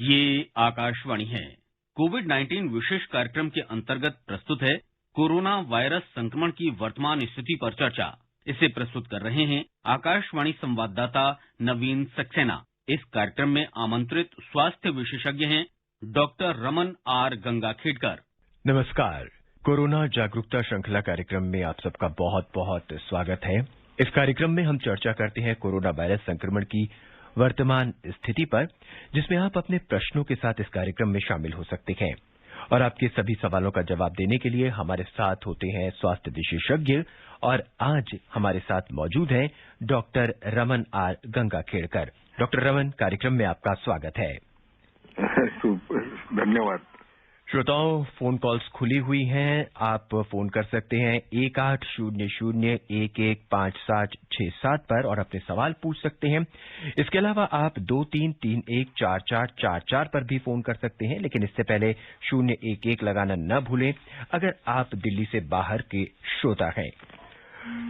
ये आकाशवाणी है। कोविड-19 विशेष कार्यक्रम के अंतर्गत प्रस्तुत है कोरोना वायरस संक्रमण की वर्तमान स्थिति पर चर्चा। इसे प्रस्तुत कर रहे हैं आकाशवाणी संवाददाता नवीन सक्सेना। इस कार्यक्रम में आमंत्रित स्वास्थ्य विशेषज्ञ हैं डॉक्टर रमन आर गंगाखेडकर। नमस्कार। कोरोना जागरूकता श्रृंखला कार्यक्रम में आप सबका बहुत बहुत स्वागत है। इस कार्यक्रम में हम चर्चा करते हैं कोरोना वायरस संक्रमण की वर्तमान स्थिति पर, जिसमें आप अपने प्रश्नों के साथ इस कार्यक्रम में शामिल हो सकते हैं। और आपके सभी सवालों का जवाब देने के लिए हमारे साथ होते हैं स्वास्थ्य विशेषज्ञ, और आज हमारे साथ मौजूद हैं doctor Raman R Gangakhedkar. Doctor Raman, कार्यक्रम में आपका स्वागत है। धन्यवाद। श्रोताओं, फोन कॉल्स खुली हुई हैं। आप फोन कर सकते हैं 1800-115767 पर और अपने सवाल पूछ सकते हैं। इसके अलावा आप 23314444 पर भी फोन कर सकते हैं, लेकिन इससे पहले 011 लगाना न भूलें अगर आप दिल्ली से बाहर के श्रोता हैं।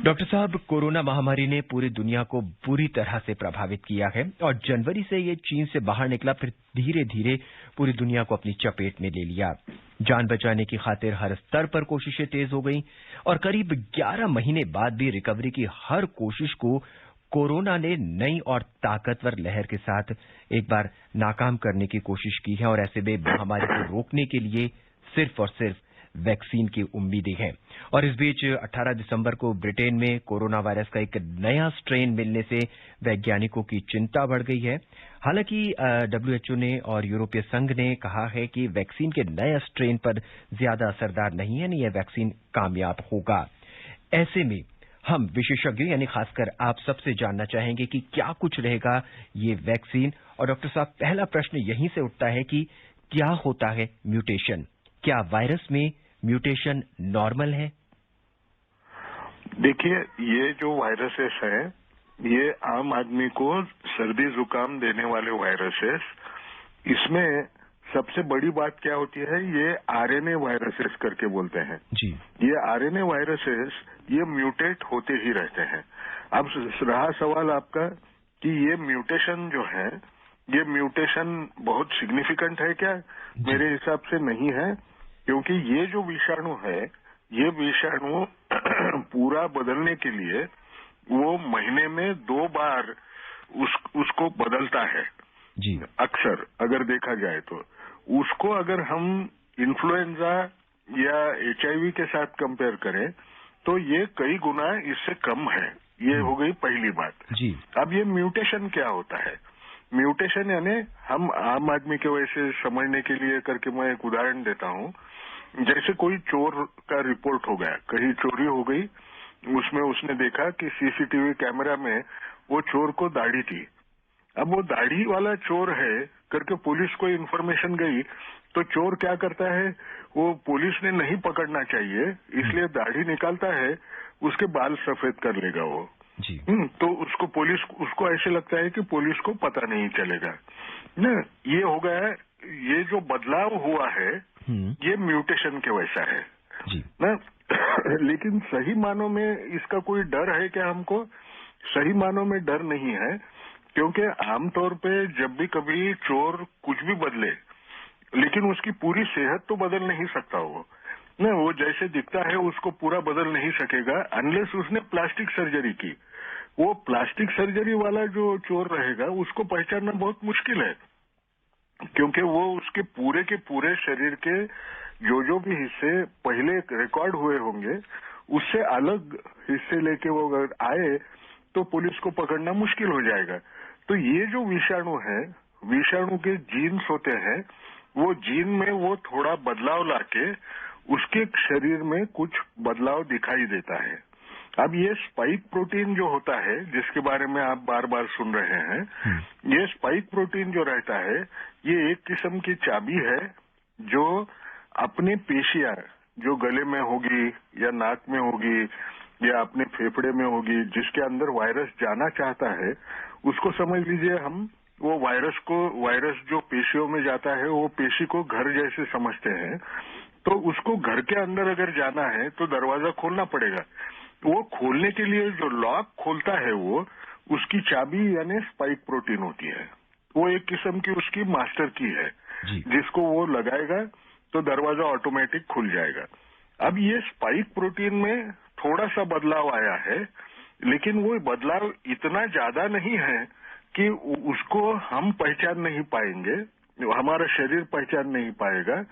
डॉक्टर साहब, कोरोना महामारी ने पूरी दुनिया को बुरी तरह से प्रभावित किया है और जनवरी से ये चीन से बाहर निकला, फिर धीरे धीरे पूरी दुनिया को अपनी चपेट में ले लिया। जान बचाने की खातिर हर स्तर पर कोशिशें तेज हो गई और करीब 11 महीने बाद भी रिकवरी की हर कोशिश को कोरोना ने नई और ताकतवर लहर के साथ एक बार नाकाम करने की कोशिश की है। और ऐसे में महामारी को रोकने के लिए सिर्फ और सिर्फ वैक्सीन की उम्मीदें हैं। और इस बीच 18 दिसंबर को ब्रिटेन में कोरोना वायरस का एक नया स्ट्रेन मिलने से वैज्ञानिकों की चिंता बढ़ गई है। हालांकि WHO ने और यूरोपीय संघ ने कहा है कि वैक्सीन के नए स्ट्रेन पर ज्यादा असरदार नहीं है, यह वैक्सीन कामयाब होगा। ऐसे में हम विशेषज्ञ यानी खासकर आप सबसे जानना चाहेंगे कि क्या कुछ रहेगा ये वैक्सीन। और डॉक्टर साहब, पहला प्रश्न यहीं से उठता है कि क्या होता है म्यूटेशन? क्या वायरस में म्यूटेशन नॉर्मल है? देखिए, ये जो वायरसेस हैं, ये आम आदमी को सर्दी जुकाम देने वाले वायरसेस, इसमें सबसे बड़ी बात क्या होती है, ये आरएनए वायरसेस करके बोलते हैं जी। ये आरएनए वायरसेस ये म्यूटेट होते ही रहते हैं। अब रहा सवाल आपका कि ये म्यूटेशन जो है, ये म्यूटेशन बहुत सिग्निफिकेंट है क्या? मेरे हिसाब से नहीं है, क्योंकि ये जो विषाणु है, ये विषाणु पूरा बदलने के लिए वो महीने में 2 बार उसको बदलता है जी। अक्सर अगर देखा जाए तो उसको अगर हम इन्फ्लुएंजा या HIV के साथ कंपेयर करें तो ये कई गुना इससे कम है। ये हो गई पहली बात जी। अब ये म्यूटेशन क्या होता है? म्यूटेशन यानी हम आम आदमी के वैसे समझने के लिए करके मैं एक उदाहरण देता हूँ। जैसे कोई चोर का रिपोर्ट हो गया, कहीं चोरी हो गई, उसमें उसने देखा कि CCTV कैमरा में वो चोर को दाढ़ी थी। अब वो दाढ़ी वाला चोर है करके पुलिस को इन्फॉर्मेशन गई, तो चोर क्या करता है, वो पुलिस ने नहीं पकड़ना चाहिए इसलिए दाढ़ी निकालता है, उसके बाल सफेद कर लेगा वो जी। तो उसको ऐसे लगता है कि पुलिस को पता नहीं चलेगा ना। ये हो गया, ये जो बदलाव हुआ है ये म्यूटेशन के वैसा है जी। ना। लेकिन सही मानों में इसका कोई डर है क्या हमको? सही मानों में डर नहीं है, क्योंकि आमतौर पे जब भी कभी चोर कुछ भी बदले, लेकिन उसकी पूरी सेहत तो बदल नहीं सकता वो ना। वो जैसे दिखता है उसको पूरा बदल नहीं सकेगा अनलेस उसने प्लास्टिक सर्जरी की। वो प्लास्टिक सर्जरी वाला जो चोर रहेगा उसको पहचानना बहुत मुश्किल है, क्योंकि वो उसके पूरे के पूरे शरीर के जो भी हिस्से पहले रिकॉर्ड हुए होंगे उससे अलग हिस्से लेके वो अगर आए तो पुलिस को पकड़ना मुश्किल हो जाएगा। तो ये जो विषाणु है, विषाणु के जीन्स होते हैं, वो जीन में वो थोड़ा बदलाव लाके उसके शरीर में कुछ बदलाव दिखाई देता है। अब ये स्पाइक प्रोटीन जो होता है, जिसके बारे में आप बार बार सुन रहे हैं, ये स्पाइक प्रोटीन जो रहता है, ये एक किस्म की चाबी है जो अपने पेशियां जो गले में होगी या नाक में होगी या अपने फेफड़े में होगी, जिसके अंदर वायरस जाना चाहता है, उसको समझ लीजिए हम वो वायरस जो पेशियों में जाता है वो पेशी को घर जैसे समझते हैं। तो उसको घर के अंदर अगर जाना है तो दरवाजा खोलना पड़ेगा। वो खोलने के लिए जो लॉक खोलता है वो उसकी चाबी यानी स्पाइक प्रोटीन होती है। वो एक किस्म की उसकी मास्टर की है, जिसको वो लगाएगा तो दरवाजा ऑटोमेटिक खुल जाएगा। अब ये स्पाइक प्रोटीन में थोड़ा सा बदलाव आया है, लेकिन वो बदलाव इतना ज्यादा नहीं है कि उसको हम पहचान नहीं पाएंगे, हमारा शरीर पहचान नहीं पाएगा,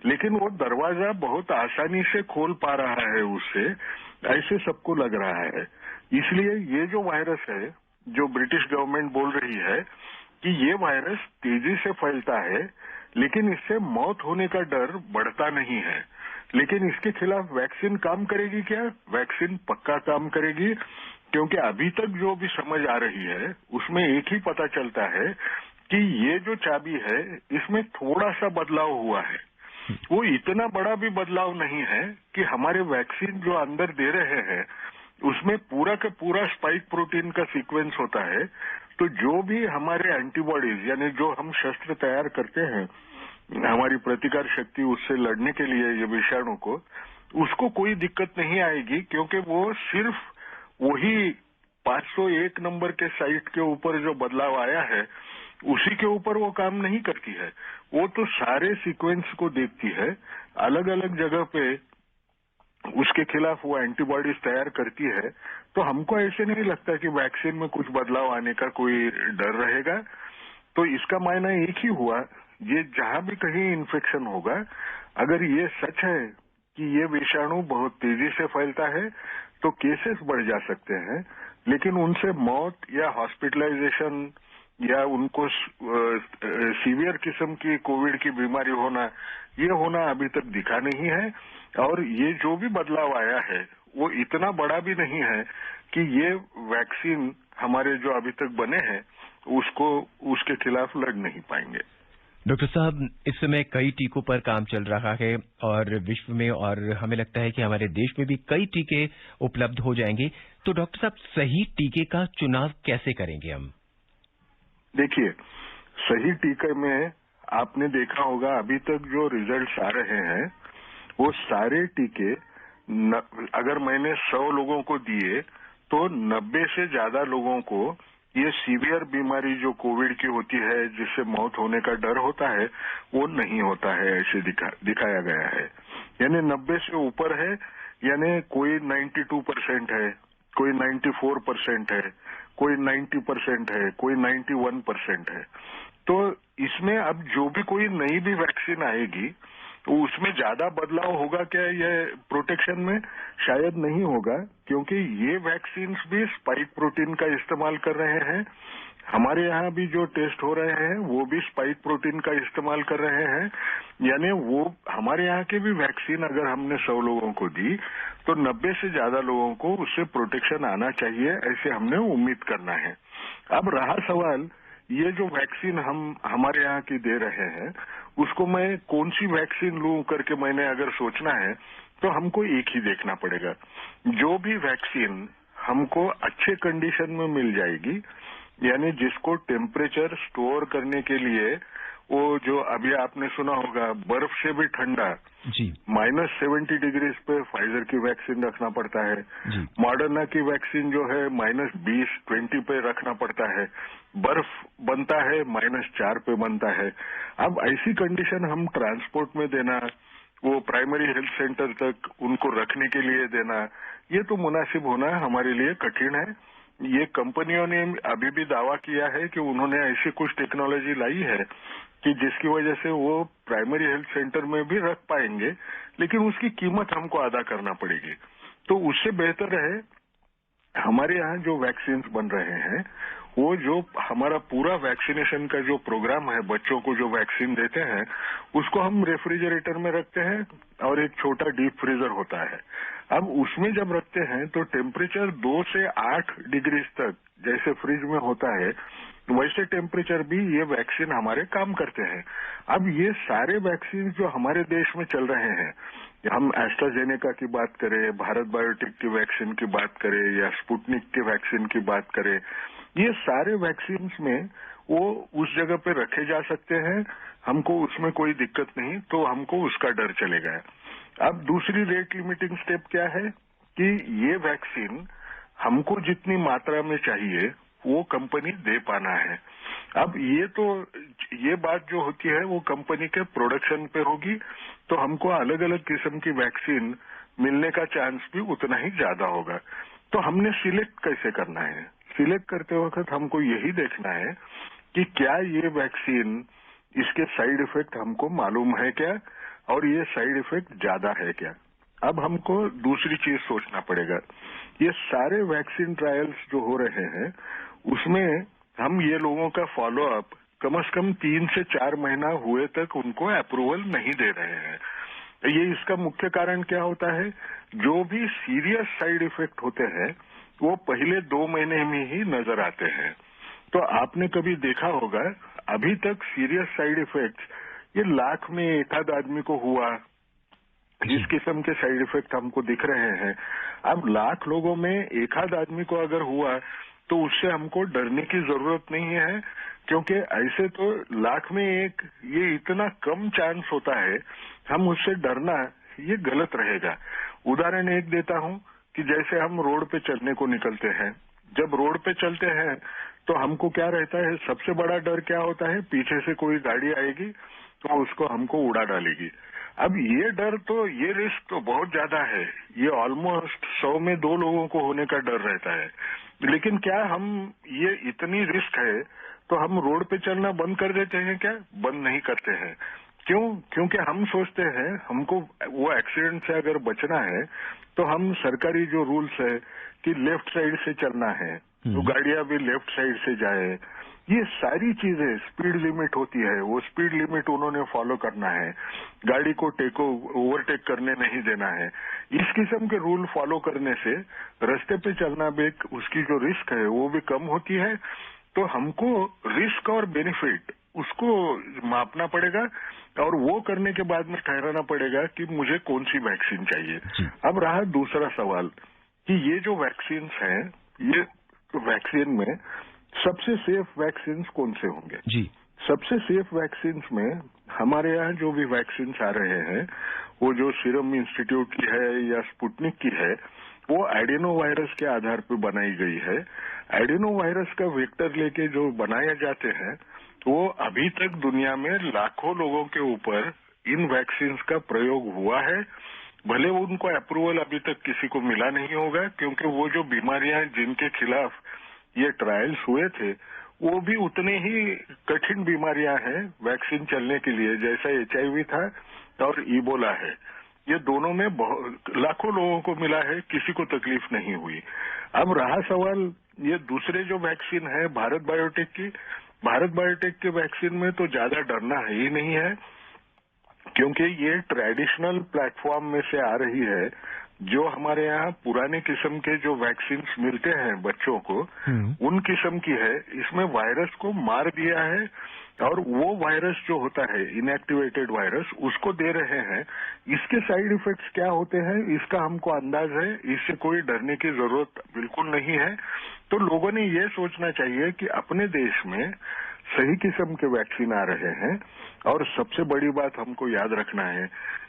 लेकिन वो दरवाजा बहुत आसानी से खोल पा रहा है उससे, ऐसे सबको लग रहा है। इसलिए ये जो वायरस है, जो ब्रिटिश गवर्नमेंट बोल रही है कि ये वायरस तेजी से फैलता है, लेकिन इससे मौत होने का डर बढ़ता नहीं है। लेकिन इसके खिलाफ वैक्सीन काम करेगी क्या? वैक्सीन पक्का काम करेगी, क्योंकि अभी तक जो भी समझ आ रही है उसमें एक ही पता चलता है कि ये जो चाबी है इसमें थोड़ा सा बदलाव हुआ है। वो इतना बड़ा भी बदलाव नहीं है कि हमारे वैक्सीन जो अंदर दे रहे हैं उसमें पूरा का पूरा स्पाइक प्रोटीन का सीक्वेंस होता है। तो जो भी हमारे एंटीबॉडीज यानी जो हम शस्त्र तैयार करते हैं हमारी प्रतिकार शक्ति उससे लड़ने के लिए ये विषाणु को, उसको कोई दिक्कत नहीं आएगी, क्योंकि वो सिर्फ वही 501 नंबर के साइट के ऊपर जो बदलाव आया है उसी के ऊपर वो काम नहीं करती है। वो तो सारे सीक्वेंस को देखती है, अलग अलग जगह पे उसके खिलाफ वो एंटीबॉडीज तैयार करती है। तो हमको ऐसे नहीं लगता कि वैक्सीन में कुछ बदलाव आने का कोई डर रहेगा। तो इसका मायना एक ही हुआ, ये जहां भी कहीं इन्फेक्शन होगा, अगर ये सच है कि ये विषाणु बहुत तेजी से फैलता है तो केसेस बढ़ जा सकते हैं, लेकिन उनसे मौत या हॉस्पिटलाइजेशन या उनको सीवियर किस्म की कोविड की बीमारी होना, ये होना अभी तक दिखा नहीं है। और ये जो भी बदलाव आया है वो इतना बड़ा भी नहीं है कि ये वैक्सीन हमारे जो अभी तक बने हैं उसके खिलाफ लड़ नहीं पाएंगे। डॉक्टर साहब, इस समय कई टीकों पर काम चल रहा है और विश्व में, और हमें लगता है कि हमारे देश में भी कई टीके उपलब्ध हो जाएंगे। तो डॉक्टर साहब, सही टीके का चुनाव कैसे करेंगे हम? देखिए, सही टीके में आपने देखा होगा अभी तक जो रिजल्ट्स आ रहे हैं वो सारे टीके अगर मैंने 100 लोगों को दिए तो 90 से ज्यादा लोगों को ये सीवियर बीमारी जो कोविड की होती है जिससे मौत होने का डर होता है वो नहीं होता है, ऐसे दिखाया गया है। यानी 90 से ऊपर है, यानी कोई 92% है, कोई 94% है, कोई 90% है, कोई 91% है। तो इसमें अब जो भी कोई नई भी वैक्सीन आएगी तो उसमें ज्यादा बदलाव होगा क्या ये प्रोटेक्शन में? शायद नहीं होगा, क्योंकि ये वैक्सीन्स भी स्पाइक प्रोटीन का इस्तेमाल कर रहे हैं। हमारे यहाँ भी जो टेस्ट हो रहे हैं वो भी स्पाइक प्रोटीन का इस्तेमाल कर रहे हैं। यानी वो हमारे यहाँ के भी वैक्सीन अगर हमने 100 लोगों को दी तो 90 से ज्यादा लोगों को उससे प्रोटेक्शन आना चाहिए, ऐसे हमने उम्मीद करना है। अब रहा सवाल, ये जो वैक्सीन हम हमारे यहाँ की दे रहे हैं उसको मैं कौन सी वैक्सीन लूं करके मैंने अगर सोचना है तो हमको एक ही देखना पड़ेगा। जो भी वैक्सीन हमको अच्छे कंडीशन में मिल जाएगी, यानी जिसको टेम्परेचर स्टोर करने के लिए वो जो अभी आपने सुना होगा बर्फ से भी ठंडा जी -70 डिग्री पे फाइजर की वैक्सीन रखना पड़ता है। मॉडर्ना की वैक्सीन जो है -20 पे रखना पड़ता है। बर्फ बनता है -4 पे बनता है। अब ऐसी कंडीशन हम ट्रांसपोर्ट में देना, वो प्राइमरी हेल्थ सेंटर तक उनको रखने के लिए देना, ये तो मुनासिब होना हमारे लिए कठिन है। ये कंपनियों ने अभी भी दावा किया है कि उन्होंने ऐसी कुछ टेक्नोलॉजी लाई है कि जिसकी वजह से वो प्राइमरी हेल्थ सेंटर में भी रख पाएंगे, लेकिन उसकी कीमत हमको अदा करना पड़ेगी। तो उससे बेहतर है हमारे यहाँ जो वैक्सीन बन रहे हैं वो जो हमारा पूरा वैक्सीनेशन का जो प्रोग्राम है, बच्चों को जो वैक्सीन देते हैं उसको हम रेफ्रिजरेटर में रखते हैं और एक छोटा डीप फ्रीजर होता है। अब उसमें जब रखते हैं तो टेम्परेचर 2 से 8 डिग्री तक जैसे फ्रिज में होता है वैसे टेम्परेचर भी ये वैक्सीन हमारे काम करते हैं। अब ये सारे वैक्सीन जो हमारे देश में चल रहे हैं, हम एस्ट्राजेनेका की बात करें, भारत बायोटेक की वैक्सीन की बात करें या स्पुतनिक की वैक्सीन की बात करें, ये सारे वैक्सीन में वो उस जगह पे रखे जा सकते हैं, हमको उसमें कोई दिक्कत नहीं, तो हमको उसका डर चलेगा। अब दूसरी रेट लिमिटिंग स्टेप क्या है कि ये वैक्सीन हमको जितनी मात्रा में चाहिए वो कंपनी दे पाना है। अब ये बात जो होती है वो कंपनी के प्रोडक्शन पे होगी, तो हमको अलग अलग किस्म की वैक्सीन मिलने का चांस भी उतना ही ज्यादा होगा। तो हमने सिलेक्ट कैसे करना है? सिलेक्ट करते वक्त हमको यही देखना है कि क्या ये वैक्सीन, इसके साइड इफेक्ट हमको मालूम है क्या, और ये साइड इफेक्ट ज्यादा है क्या। अब हमको दूसरी चीज सोचना पड़ेगा। ये सारे वैक्सीन ट्रायल्स जो हो रहे हैं उसमें हम ये लोगों का फॉलोअप कम से कम 3 से 4 महीना हुए तक उनको अप्रूवल नहीं दे रहे हैं। ये इसका मुख्य कारण क्या होता है? जो भी सीरियस साइड इफेक्ट होते हैं वो पहले 2 महीने में ही नजर आते हैं। तो आपने कभी देखा होगा, अभी तक सीरियस साइड इफेक्ट्स ये लाख में एक आध आदमी को हुआ, इस किस्म के साइड इफेक्ट हमको दिख रहे हैं। अब लाख लोगों में एक आध आदमी को अगर हुआ तो उससे हमको डरने की जरूरत नहीं है, क्योंकि ऐसे तो लाख में एक, ये इतना कम चांस होता है, हम उससे डरना ये गलत रहेगा। उदाहरण एक देता हूं कि जैसे हम रोड पे चलने को निकलते हैं, जब रोड पे चलते हैं तो हमको क्या रहता है, सबसे बड़ा डर क्या होता है? पीछे से कोई गाड़ी आएगी तो उसको हमको उड़ा डालेगी। अब ये डर तो, ये रिस्क तो बहुत ज्यादा है, ये ऑलमोस्ट 100 में 2 लोगों को होने का डर रहता है। लेकिन क्या हम, ये इतनी रिस्क है तो हम रोड पे चलना बंद कर देते हैं क्या? बंद नहीं करते हैं। क्यों? क्योंकि हम सोचते हैं हमको वो एक्सीडेंट से अगर बचना है तो हम, सरकारी जो रूल्स है कि लेफ्ट साइड से चलना है तो गाड़ियां भी लेफ्ट साइड से जाए, ये सारी चीजें, स्पीड लिमिट होती है, वो स्पीड लिमिट उन्होंने फॉलो करना है, गाड़ी को ओवरटेक करने नहीं देना है। इस किस्म के रूल फॉलो करने से रास्ते पे चलना भी, उसकी जो रिस्क है वो भी कम होती है। तो हमको रिस्क और बेनिफिट उसको मापना पड़ेगा और वो करने के बाद में ठहराना पड़ेगा कि मुझे कौन सी वैक्सीन चाहिए। अब रहा दूसरा सवाल कि ये जो वैक्सीन हैं, ये वैक्सीन में सबसे सेफ वैक्सीन कौन से होंगे? जी, सबसे सेफ वैक्सीन में हमारे यहाँ जो भी वैक्सीन आ रहे हैं, वो जो सीरम इंस्टीट्यूट की है या स्पुतनिक की है, वो एडेनो वायरस के आधार पर बनाई गई है। एडेनो वायरस का वेक्टर लेके जो बनाए जाते हैं, वो अभी तक दुनिया में लाखों लोगों के ऊपर इन वैक्सीन का प्रयोग हुआ है। भले उनको अप्रूवल अभी तक किसी को मिला नहीं होगा, क्योंकि वो जो बीमारियां जिनके खिलाफ ये ट्रायल्स हुए थे वो भी उतने ही कठिन बीमारियां हैं वैक्सीन चलने के लिए, जैसा HIV था और इबोला है। ये दोनों में लाखों लोगों को मिला है, किसी को तकलीफ नहीं हुई। अब रहा सवाल ये दूसरे जो वैक्सीन है भारत बायोटेक की, भारत बायोटेक के वैक्सीन में तो ज्यादा डरना है ही नहीं है, क्योंकि ये ट्रेडिशनल प्लेटफॉर्म में से आ रही है। जो हमारे यहाँ पुराने किस्म के जो वैक्सीन मिलते हैं बच्चों को, उन किस्म की है। इसमें वायरस को मार दिया है और वो वायरस जो होता है इनएक्टिवेटेड वायरस, उसको दे रहे हैं। इसके साइड इफेक्ट्स क्या होते हैं इसका हमको अंदाज है, इससे कोई डरने की जरूरत बिल्कुल नहीं है। तो लोगों ने ये सोचना चाहिए कि अपने देश में सही किस्म के वैक्सीन आ रहे हैं, और सबसे बड़ी बात हमको याद रखना है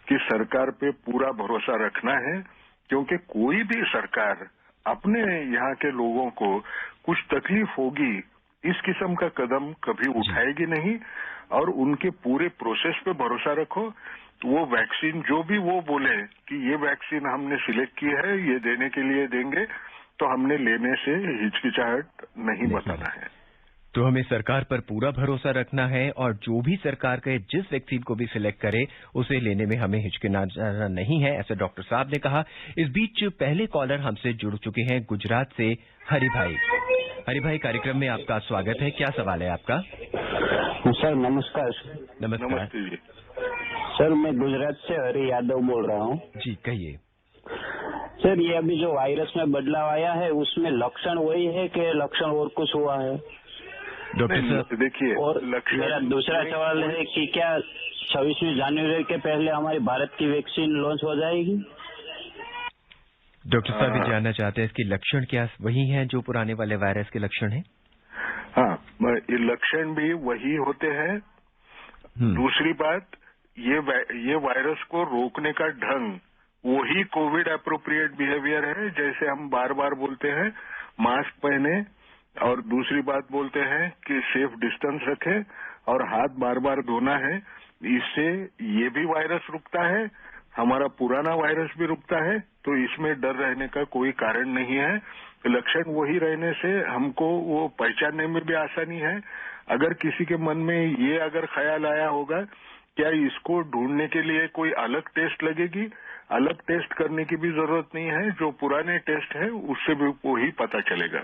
कि सरकार पे पूरा भरोसा रखना है, क्योंकि कोई भी सरकार अपने यहाँ के लोगों को कुछ तकलीफ होगी इस किस्म का कदम कभी उठाएगी नहीं। और उनके पूरे प्रोसेस पे भरोसा रखो। वो वैक्सीन जो भी वो बोले कि ये वैक्सीन हमने सिलेक्ट की है, ये देने के लिए देंगे, तो हमने लेने से हिचकिचाहट नहीं बताना है। तो हमें सरकार पर पूरा भरोसा रखना है, और जो भी सरकार कहे, जिस वैक्सीन को भी सिलेक्ट करे, उसे लेने में हमें हिचकिचाना नहीं है, ऐसा डॉक्टर साहब ने कहा। इस बीच पहले कॉलर हमसे जुड़ चुके हैं गुजरात से हरि भाई। हरि भाई, कार्यक्रम में आपका स्वागत है। क्या सवाल है आपका? सर नमस्कार। नमस्ते जी। सर मैं गुजरात से हरि यादव बोल रहा हूँ। जी कहिए। सर ये अभी जो वायरस में बदलाव आया है उसमें लक्षण वही है कि लक्षण और कुछ हुआ है? डॉक्टर साहब देखिए, और मेरा दूसरा सवाल है कि क्या 26 जनवरी के पहले हमारी भारत की वैक्सीन लॉन्च हो जाएगी? डॉक्टर साहब ये जानना चाहते हैं इसके लक्षण क्या वही हैं जो पुराने वाले वायरस के लक्षण हैं? हाँ, ये लक्षण भी वही होते हैं। दूसरी बात, ये वायरस को रोकने का ढंग वही कोविड एप्रोप्रिएट बिहेवियर है। जैसे हम बार बार बोलते हैं, मास्क पहने, और दूसरी बात बोलते हैं कि सेफ डिस्टेंस रखें और हाथ बार बार धोना है। इससे ये भी वायरस रुकता है, हमारा पुराना वायरस भी रुकता है, तो इसमें डर रहने का कोई कारण नहीं है। लक्षण वही रहने से हमको वो पहचानने में भी आसानी है। अगर किसी के मन में ये अगर ख्याल आया होगा क्या इसको ढूंढने के लिए कोई अलग टेस्ट लगेगी, अलग टेस्ट करने की भी जरूरत नहीं है। जो पुराने टेस्ट है उससे भी वही पता चलेगा।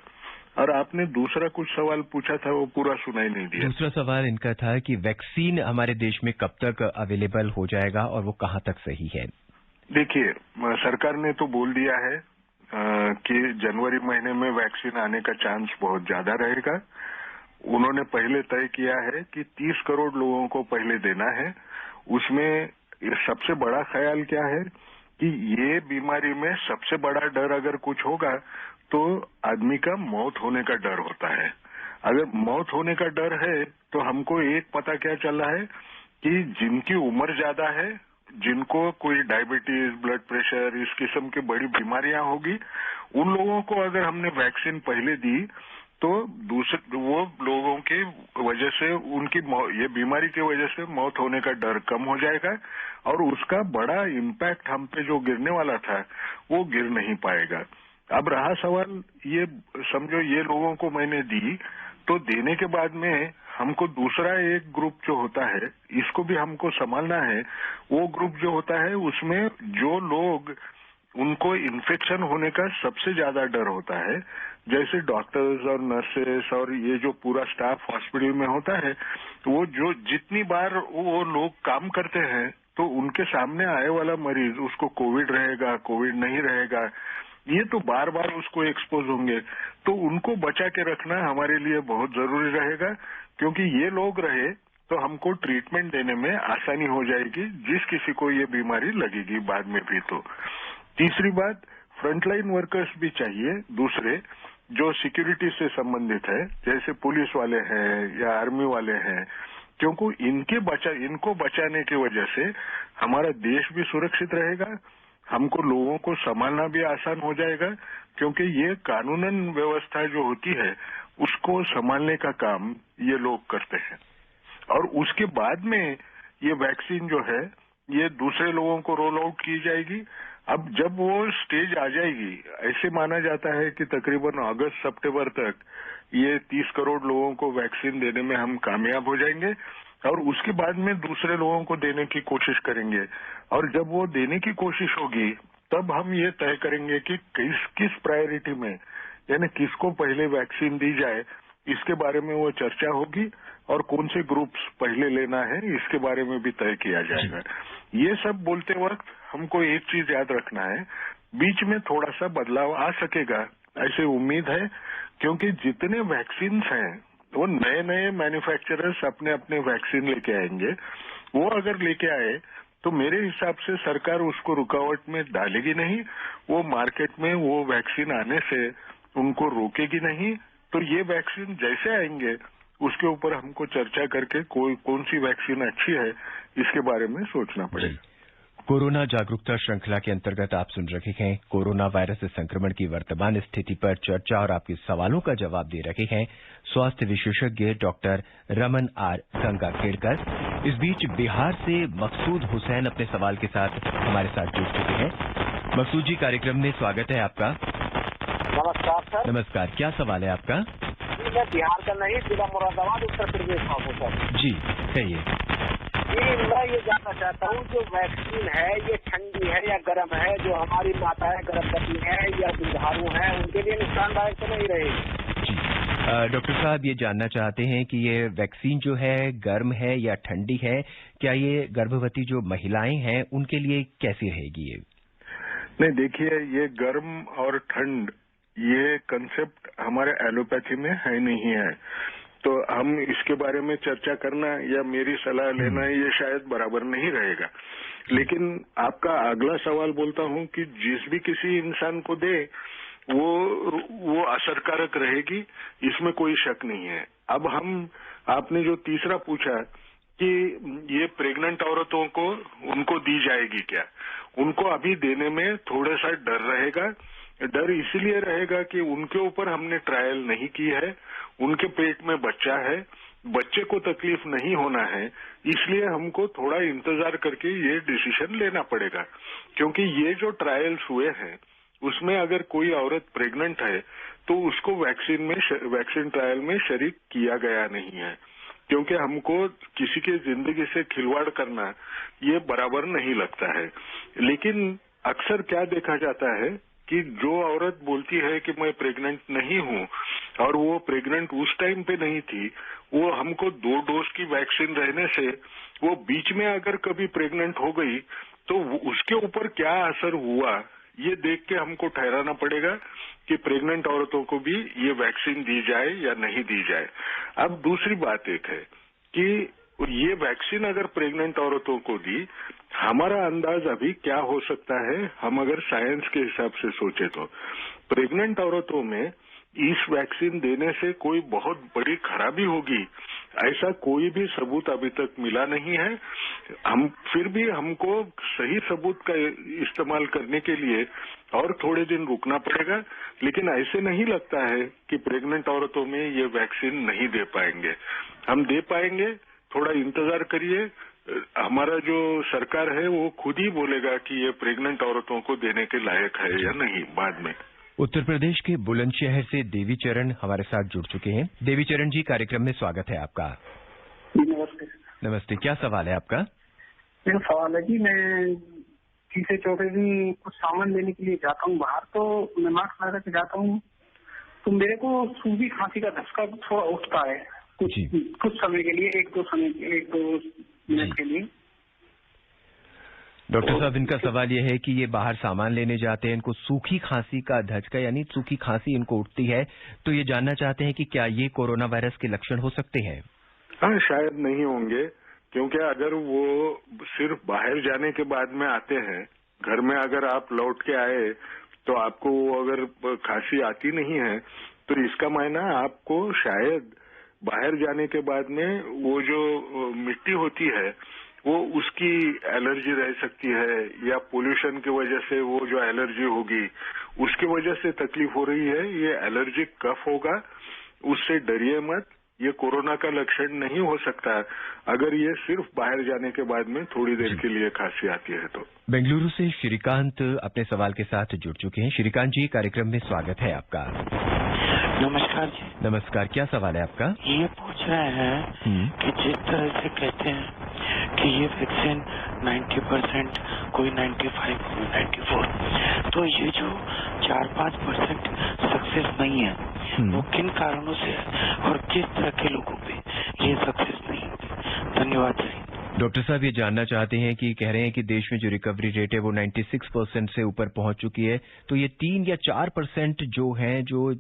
और आपने दूसरा कुछ सवाल पूछा था, वो पूरा सुनाई नहीं दिया। दूसरा सवाल इनका था कि वैक्सीन हमारे देश में कब तक अवेलेबल हो जाएगा और वो कहाँ तक सही है? देखिए, सरकार ने तो बोल दिया है कि जनवरी महीने में वैक्सीन आने का चांस बहुत ज्यादा रहेगा। उन्होंने पहले तय किया है कि 30 करोड़ लोगों को पहले देना है। उसमें सबसे बड़ा ख्याल क्या है कि ये बीमारी में सबसे बड़ा डर अगर कुछ होगा तो आदमी का मौत होने का डर होता है। अगर मौत होने का डर है तो हमको एक पता क्या चल रहा है कि जिनकी उम्र ज्यादा है, जिनको कोई डायबिटीज, ब्लड प्रेशर, इस किस्म की बड़ी बीमारियां होगी, उन लोगों को अगर हमने वैक्सीन पहले दी तो दूसरे वो लोगों की वजह से उनकी ये बीमारी की वजह से मौत होने का डर कम हो जाएगा और उसका बड़ा इम्पैक्ट हम पे जो गिरने वाला था वो गिर नहीं पाएगा। अब रहा सवाल, ये समझो ये लोगों को मैंने दी तो देने के बाद में हमको दूसरा एक ग्रुप जो होता है इसको भी हमको संभालना है। वो ग्रुप जो होता है उसमें जो लोग उनको इन्फेक्शन होने का सबसे ज्यादा डर होता है, जैसे डॉक्टर्स और नर्सेस और ये जो पूरा स्टाफ हॉस्पिटल में होता है, तो वो जो जितनी बार वो लोग काम करते हैं तो उनके सामने आए वाला मरीज उसको कोविड रहेगा, कोविड नहीं रहेगा, ये तो बार बार उसको एक्सपोज होंगे। तो उनको बचा के रखना हमारे लिए बहुत जरूरी रहेगा, क्योंकि ये लोग रहे तो हमको ट्रीटमेंट देने में आसानी हो जाएगी जिस किसी को ये बीमारी लगेगी बाद में भी। तो तीसरी बात, फ्रंटलाइन वर्कर्स भी चाहिए दूसरे जो सिक्योरिटी से संबंधित है, जैसे पुलिस वाले हैं या आर्मी वाले हैं, क्योंकि इनको बचाने की वजह से हमारा देश भी सुरक्षित रहेगा, हमको लोगों को संभालना भी आसान हो जाएगा, क्योंकि ये कानूनन व्यवस्था जो होती है उसको संभालने का काम ये लोग करते हैं। और उसके बाद में ये वैक्सीन जो है ये दूसरे लोगों को रोल आउट की जाएगी। अब जब वो स्टेज आ जाएगी, ऐसे माना जाता है कि तकरीबन अगस्त सितंबर तक ये 30 करोड़ लोगों को वैक्सीन देने में हम कामयाब हो जाएंगे और उसके बाद में दूसरे लोगों को देने की कोशिश करेंगे। और जब वो देने की कोशिश होगी तब हम ये तय करेंगे कि किस प्रायोरिटी में, यानी किसको पहले वैक्सीन दी जाए, इसके बारे में वो चर्चा होगी और कौन से ग्रुप्स पहले लेना है इसके बारे में भी तय किया जाएगा। ये सब बोलते वक्त हमको एक चीज याद रखना है, बीच में थोड़ा सा बदलाव आ सकेगा ऐसे उम्मीद है, क्योंकि जितने वैक्सीन हैं वो नए नए मैन्युफैक्चरर्स अपने अपने वैक्सीन लेके आएंगे। वो अगर लेके आए तो मेरे हिसाब से सरकार उसको रुकावट में डालेगी नहीं, वो मार्केट में वो वैक्सीन आने से उनको रोकेगी नहीं। तो ये वैक्सीन जैसे आएंगे उसके ऊपर हमको चर्चा करके कौन सी वैक्सीन अच्छी है इसके बारे में सोचना पड़ेगा। कोरोना जागरूकता श्रृंखला के अंतर्गत आप सुन रहे हैं कोरोना वायरस से संक्रमण की वर्तमान स्थिति पर चर्चा और आपके सवालों का जवाब दे रहे हैं स्वास्थ्य विशेषज्ञ डॉक्टर रमन आर गंगाखेड़कर। इस बीच बिहार से मकसूद हुसैन अपने सवाल के साथ हमारे साथ जुड़ चुके हैं। मकसूद जी, कार्यक्रम में स्वागत है आपका। नमस्कार सर। नमस्कार, क्या सवाल है आपका? मैं बिहार का नहीं, जिला मुरादाबाद उत्तर प्रदेश का हूँ सर। जी कहिए। मैं ये जानना चाहता हूँ जो वैक्सीन है ये ठंडी है या गर्म है, जो हमारी माताएं गर्भवती हैं या दुधारू हैं उनके लिए नुकसानदायक तो नहीं रहेगी? जी डॉक्टर साहब, ये जानना चाहते हैं कि ये वैक्सीन जो है गर्म है या ठंडी है, क्या ये गर्भवती जो महिलाएं हैं उनके लिए कैसी रहेगी ये? नहीं, देखिए ये गर्म और ठंड ये कंसेप्ट हमारे एलोपैथी में है नहीं है, तो हम इसके बारे में चर्चा करना या मेरी सलाह लेना ये शायद बराबर नहीं रहेगा। लेकिन आपका अगला सवाल बोलता हूँ कि जिस भी किसी इंसान को दे वो असरकारक रहेगी, इसमें कोई शक नहीं है। अब आपने जो तीसरा पूछा कि ये प्रेग्नेंट औरतों को उनको दी जाएगी क्या, उनको अभी देने में थोड़ा सा डर रहेगा। डर इसलिए रहेगा कि उनके ऊपर हमने ट्रायल नहीं की है, उनके पेट में बच्चा है, बच्चे को तकलीफ नहीं होना है, इसलिए हमको थोड़ा इंतजार करके ये डिसीजन लेना पड़ेगा। क्योंकि ये जो ट्रायल्स हुए हैं उसमें अगर कोई औरत प्रेग्नेंट है तो उसको वैक्सीन ट्रायल में शरीक किया गया नहीं है, क्योंकि हमको किसी की जिंदगी से खिलवाड़ करना ये बराबर नहीं लगता है। लेकिन अक्सर क्या देखा जाता है कि जो औरत बोलती है कि मैं प्रेग्नेंट नहीं हूं और वो प्रेग्नेंट उस टाइम पे नहीं थी, वो हमको 2 डोज की वैक्सीन रहने से वो बीच में अगर कभी प्रेग्नेंट हो गई तो उसके ऊपर क्या असर हुआ ये देख के हमको ठहराना पड़ेगा कि प्रेग्नेंट औरतों को भी ये वैक्सीन दी जाए या नहीं दी जाए। अब दूसरी बात एक है कि ये वैक्सीन अगर प्रेग्नेंट औरतों को दी, हमारा अंदाज अभी क्या हो सकता है, हम अगर साइंस के हिसाब से सोचे तो प्रेग्नेंट औरतों में इस वैक्सीन देने से कोई बहुत बड़ी खराबी होगी ऐसा कोई भी सबूत अभी तक मिला नहीं है। हम फिर भी हमको सही सबूत का इस्तेमाल करने के लिए और थोड़े दिन रुकना पड़ेगा, लेकिन ऐसे नहीं लगता है कि प्रेग्नेंट औरतों में ये वैक्सीन नहीं दे पाएंगे। हम दे पाएंगे, थोड़ा इंतजार करिए। हमारा जो सरकार है वो खुद ही बोलेगा कि ये प्रेग्नेंट औरतों को देने के लायक है या नहीं बाद में। उत्तर प्रदेश के बुलंदशहर से देवी चरण हमारे साथ जुड़ चुके हैं। देवी चरण जी, कार्यक्रम में स्वागत है आपका। नमस्ते। नमस्ते, क्या सवाल है आपका? मेरा सवाल है कि मैं तीसरे चौथे दिन कुछ सामान लेने के लिए जाता हूँ बाहर, तो मैं मास्क लगा के जाता हूँ तो मेरे को सूखी खांसी का धक्का थोड़ा उठता है कुछ समय के लिए, एक दो मिनट के लिए। डॉक्टर साहब, इनका सवाल यह है कि ये बाहर सामान लेने जाते हैं, इनको सूखी खांसी का धचका यानी सूखी खांसी इनको उठती है, तो ये जानना चाहते हैं कि क्या ये कोरोना वायरस के लक्षण हो सकते हैं? हाँ, शायद नहीं होंगे, क्योंकि अगर वो सिर्फ बाहर जाने के बाद में आते हैं, घर में अगर आप लौट के आए तो आपको वो अगर खांसी आती नहीं है तो इसका मायना आपको शायद बाहर जाने के बाद में वो जो मिट्टी होती है वो उसकी एलर्जी रह सकती है, या पोल्यूशन की वजह से वो जो एलर्जी होगी उसकी वजह से तकलीफ हो रही है। ये एलर्जिक कफ होगा, उससे डरिए मत, ये कोरोना का लक्षण नहीं हो सकता अगर ये सिर्फ बाहर जाने के बाद में थोड़ी देर के लिए खांसी आती है तो। बेंगलुरु से श्रीकांत अपने सवाल के साथ जुड़ चुके हैं। श्रीकांत जी, कार्यक्रम में स्वागत है आपका। नमस्कार जी। नमस्कार, क्या सवाल है आपका? ये पूछ रहे हैं कि जिस तरह से कहते हैं कि ये वैक्सीन 90%, कोई 95, कोई 94, तो ये जो 4-5% सक्सेस नहीं है वो किन कारणों से है और किस तरह के लोगों पे ये सक्सेस नहीं होती? धन्यवाद जी। डॉक्टर साहब, ये जानना चाहते हैं कि कह रहे हैं कि देश में जो रिकवरी रेट है वो 96% से ऊपर पहुंच चुकी है, तो ये 3 या 4% जो हैं जो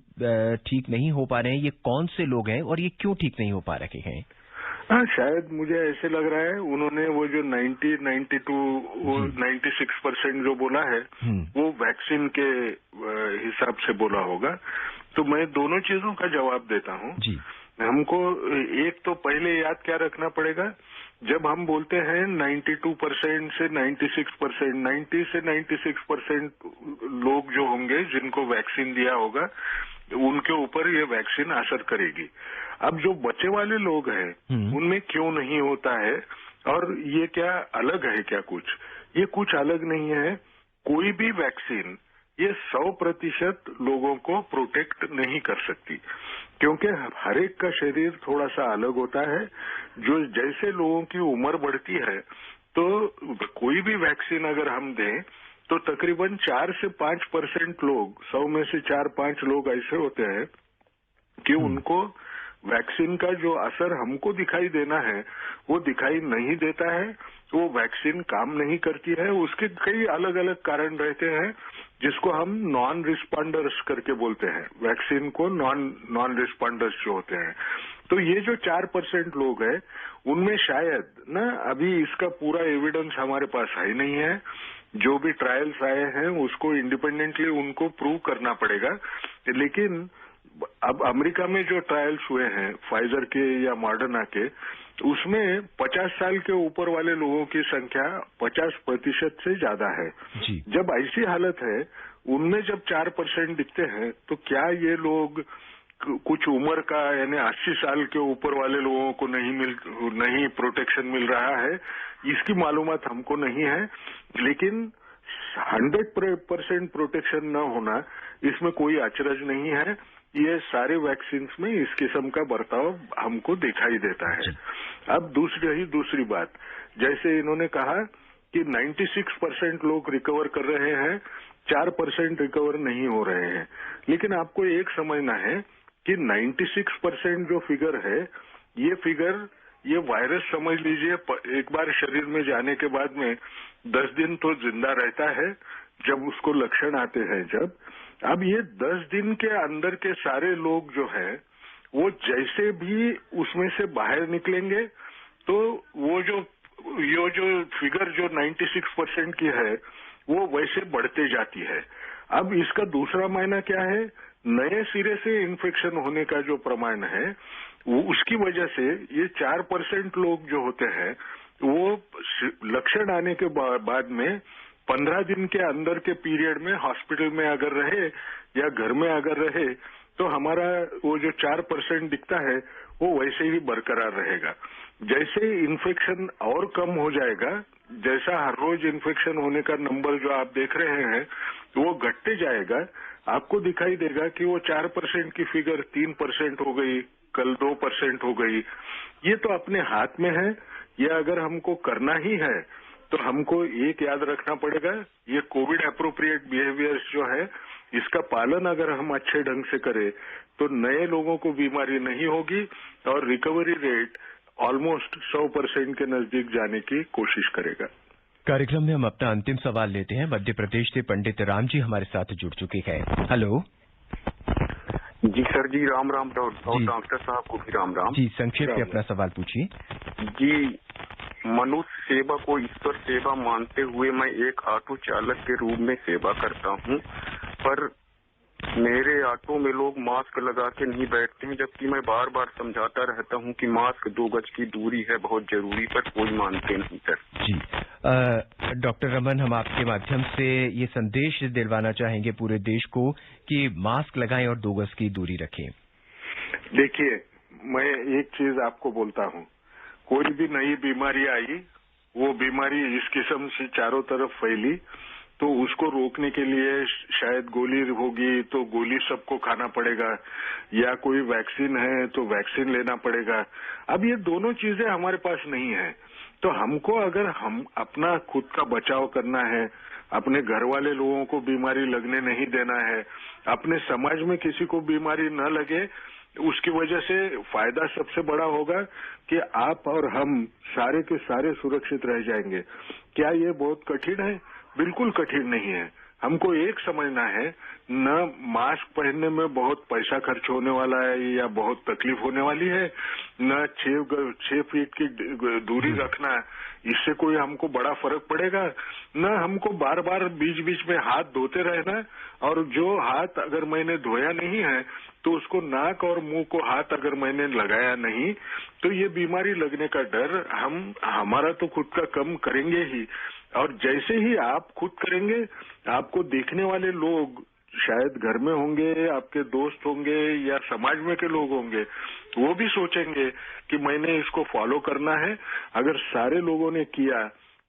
ठीक नहीं हो पा रहे हैं, ये कौन से लोग हैं और ये क्यों ठीक नहीं हो पा रहे हैं? हाँ, शायद मुझे ऐसे लग रहा है उन्होंने वो जो 90, 92, 96% जो बोला है वो वैक्सीन के हिसाब से बोला होगा। तो मैं दोनों चीजों का जवाब देता हूँ। हमको एक तो पहले याद क्या रखना पड़ेगा, जब हम बोलते हैं 92% से 96%, 90 से 96% लोग जो होंगे जिनको वैक्सीन दिया होगा उनके ऊपर ये वैक्सीन असर करेगी। अब जो बचे वाले लोग हैं उनमें क्यों नहीं होता है और ये क्या अलग है क्या? कुछ ये कुछ अलग नहीं है। कोई भी वैक्सीन ये 100% लोगों को प्रोटेक्ट नहीं कर सकती, क्योंकि हर एक का शरीर थोड़ा सा अलग होता है। जो जैसे लोगों की उम्र बढ़ती है तो कोई भी वैक्सीन अगर हम दें तो तकरीबन 4 से 5% लोग, 100 में से 4-5 लोग ऐसे होते हैं कि उनको वैक्सीन का जो असर हमको दिखाई देना है वो दिखाई नहीं देता है, वो वैक्सीन काम नहीं करती है। उसके कई अलग अलग कारण रहते हैं जिसको हम नॉन रिस्पॉन्डर्स करके बोलते हैं, वैक्सीन को नॉन रिस्पॉन्डर्स जो होते हैं। तो ये जो 4% लोग हैं उनमें शायद ना अभी इसका पूरा एविडेंस हमारे पास है नहीं है। जो भी ट्रायल्स आए हैं उसको इंडिपेंडेंटली उनको प्रूव करना पड़ेगा। लेकिन अब अमेरिका में जो ट्रायल्स हुए हैं फाइजर के या मॉडर्ना के, उसमें 50 साल के ऊपर वाले लोगों की संख्या 50% से ज्यादा है। जब ऐसी हालत है उनमें जब 4% दिखते हैं तो क्या ये लोग कुछ उम्र का यानी 80 साल के ऊपर वाले लोगों को नहीं प्रोटेक्शन मिल रहा है, इसकी मालूमात हमको नहीं है। लेकिन 100% प्रोटेक्शन न होना इसमें कोई अचरज नहीं है। ये सारे वैक्सीन में इस किस्म का बर्ताव हमको दिखाई देता है। अब दूसरी बात, जैसे इन्होंने कहा कि 96% लोग रिकवर कर रहे हैं, 4% रिकवर नहीं हो रहे हैं। लेकिन आपको एक समझना है कि 96% जो फिगर है, ये वायरस समझ लीजिए एक बार शरीर में जाने के बाद में 10 दिन तो जिंदा रहता है जब उसको लक्षण आते हैं। जब अब ये 10 दिन के अंदर के सारे लोग जो है वो जैसे भी उसमें से बाहर निकलेंगे तो ये जो फिगर जो 96% की है वो वैसे बढ़ते जाती है। अब इसका दूसरा मायना क्या है, नए सिरे से इन्फेक्शन होने का जो प्रमाण है वो उसकी वजह से ये 4% लोग जो होते हैं वो लक्षण आने के बाद में 15 दिन के अंदर के पीरियड में हॉस्पिटल में अगर रहे या घर में अगर रहे तो हमारा वो जो 4% दिखता है वो वैसे ही बरकरार रहेगा। जैसे इन्फेक्शन और कम हो जाएगा, जैसा हर रोज इन्फेक्शन होने का नंबर जो आप देख रहे हैं वो घटते जाएगा, आपको दिखाई देगा कि वो 4% की फिगर 3% हो गई, कल 2% हो गई। ये तो अपने हाथ में है। ये अगर हमको करना ही है तो हमको एक याद रखना पड़ेगा, ये कोविड एप्रोप्रिएट बिहेवियर्स जो है इसका पालन अगर हम अच्छे ढंग से करें तो नए लोगों को बीमारी नहीं होगी और रिकवरी रेट ऑलमोस्ट 100% के नजदीक जाने की कोशिश करेगा। कार्यक्रम में हम अपना अंतिम सवाल लेते हैं। मध्य प्रदेश से पंडित राम जी हमारे साथ जुड़ चुके हैं। हेलो जी सर जी, राम राम। और डॉक्टर साहब को भी राम राम जी। संक्षेप में अपना सवाल पूछिए। जी, मनुष्य सेवा को ईश्वर सेवा मानते हुए मैं एक ऑटो चालक के रूप में सेवा करता हूं, पर मेरे ऑटो में लोग मास्क लगा के नहीं बैठते हैं, जबकि मैं बार बार समझाता रहता हूं कि मास्क 2 गज की दूरी है बहुत जरूरी, पर कोई मानते नहीं सर। जी डॉक्टर रमन, हम आपके माध्यम से ये संदेश दिलवाना चाहेंगे पूरे देश को कि मास्क लगाएं और 2 गज की दूरी रखें। देखिए, मैं एक चीज आपको बोलता हूं, कोई भी नई बीमारी आई, वो बीमारी इस किस्म से चारों तरफ फैली तो उसको रोकने के लिए शायद गोली होगी तो गोली सबको खाना पड़ेगा, या कोई वैक्सीन है तो वैक्सीन लेना पड़ेगा। अब ये दोनों चीजें हमारे पास नहीं है, तो हमको अगर हम अपना खुद का बचाव करना है, अपने घर वाले लोगों को बीमारी लगने नहीं देना है, अपने समाज में किसी को बीमारी न लगे, उसकी वजह से फायदा सबसे बड़ा होगा कि आप और हम सारे के सारे सुरक्षित रह जाएंगे। क्या ये बहुत कठिन है? बिल्कुल कठिन नहीं है। हमको एक समझना है, न मास्क पहनने में बहुत पैसा खर्च होने वाला है या बहुत तकलीफ होने वाली है, न 6 फीट की दूरी रखना, इससे कोई हमको बड़ा फर्क पड़ेगा, न हमको बार बार बीच बीच में हाथ धोते रहना, और जो हाथ अगर मैंने धोया नहीं है तो उसको नाक और मुंह को हाथ अगर मैंने लगाया नहीं तो ये बीमारी लगने का डर हमारा तो खुद का कम करेंगे ही, और जैसे ही आप खुद करेंगे आपको देखने वाले लोग शायद घर में होंगे, आपके दोस्त होंगे या समाज में के लोग होंगे, वो भी सोचेंगे कि मैंने इसको फॉलो करना है। अगर सारे लोगों ने किया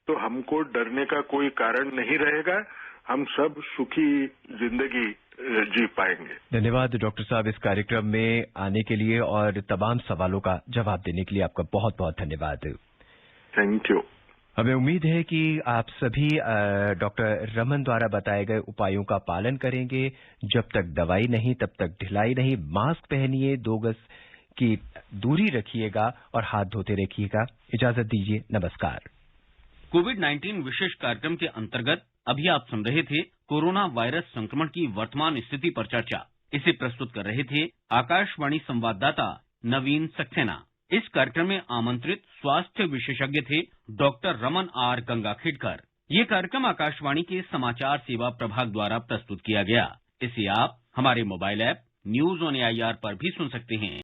तो हमको डरने का कोई कारण नहीं रहेगा, हम सब सुखी जिंदगी जी पाएंगे। धन्यवाद डॉक्टर साहब, इस कार्यक्रम में आने के लिए और तमाम सवालों का जवाब देने के लिए आपका बहुत बहुत धन्यवाद। Thank you. हमें उम्मीद है कि आप सभी डॉक्टर रमन द्वारा बताए गए उपायों का पालन करेंगे। जब तक दवाई नहीं तब तक ढिलाई नहीं। मास्क पहनिए, 2 गज की दूरी रखिएगा और हाथ धोते रखिएगा। इजाजत दीजिए, नमस्कार। कोविड-19 विशेष कार्यक्रम के अंतर्गत अभी आप सुन रहे थे कोरोना वायरस संक्रमण की वर्तमान स्थिति पर चर्चा। इसे प्रस्तुत कर रहे थे आकाशवाणी संवाददाता नवीन सक्सेना। इस कार्यक्रम में आमंत्रित स्वास्थ्य विशेषज्ञ थे डॉक्टर रमन आर गंगाखेडकर। ये कार्यक्रम आकाशवाणी के समाचार सेवा प्रभाग द्वारा प्रस्तुत किया गया। इसे आप हमारे mobile app news on AIR पर भी सुन सकते हैं।